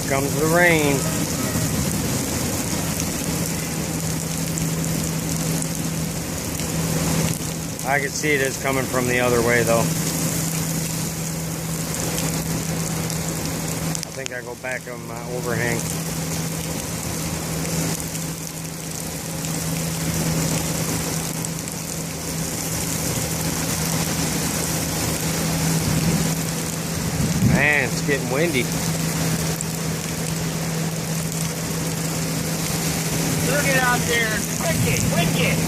Here comes the rain. I can see it is coming from the other way though. I think I go back on my overhang. Man, it's getting windy. Look it out there. Wicked, wicked.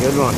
Good one.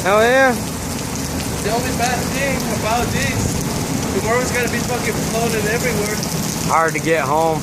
Hell yeah. The only bad thing about this, tomorrow's gonna be fucking floating everywhere. Hard to get home.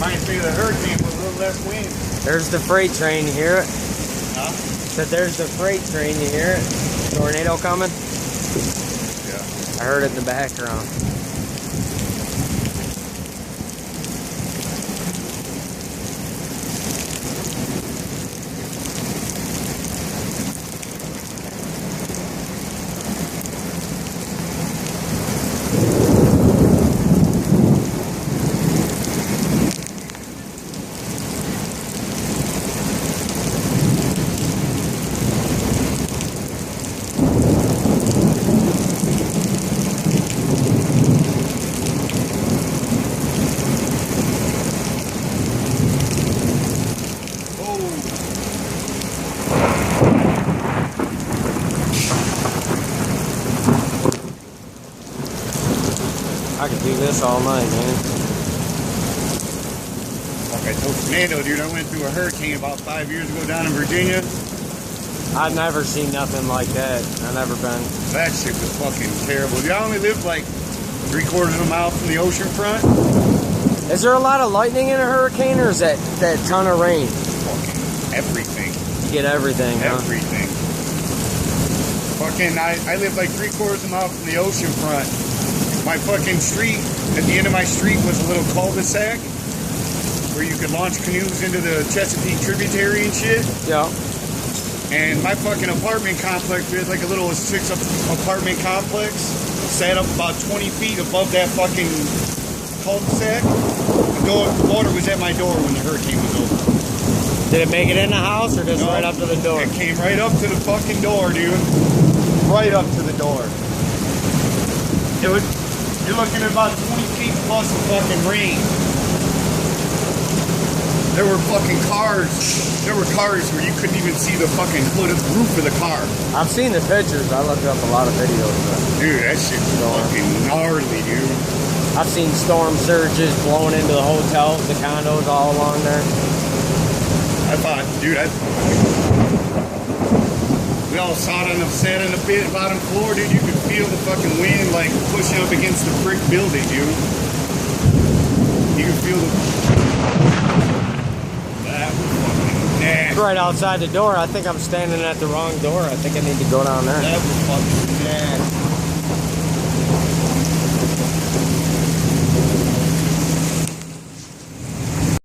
Might be the hurricane with a little less wind. There's the freight train, you hear it? Huh? Said there's the freight train, you hear it? Tornado coming? Yeah. I heard it in the background. I could do this all night, man. Like I told Fernando, dude, I went through a hurricane about 5 years ago down in Virginia. I've never seen nothing like that. I've never been. That shit was fucking terrible. Dude, I only lived like 3/4 of a mile from the ocean front. Is there a lot of lightning in a hurricane, or is that ton of rain? Fucking everything. You get everything, huh? Everything. Fucking, I lived like 3/4 of a mile from the ocean front. My fucking street, at the end of my street was a little cul-de-sac where you could launch canoes into the Chesapeake tributary and shit. Yeah. And my fucking apartment complex, we had like a little 6 apartment complex, sat up about 20 feet above that fucking cul-de-sac. The water was at my door when the hurricane was over. Did it make it in the house, or just No, right up to the door? It came right up to the fucking door, dude. Right up to the door. It was, you're looking at about 20 feet plus of fucking rain. There were fucking cars. There were cars where you couldn't even see the fucking hood of the roof of the car. I've seen the pictures. I looked up a lot of videos of that. Dude, that shit was fucking gnarly, dude. I've seen storm surges blowing into the hotels, the condos all along there. I thought, dude, we all sat on the bottom floor, dude. You could feel the fucking wind like pushing up against the brick building, dude. You could feel that was fucking nasty. Right outside the door. I think I'm standing at the wrong door. I think I need to go down there. That was fucking nasty.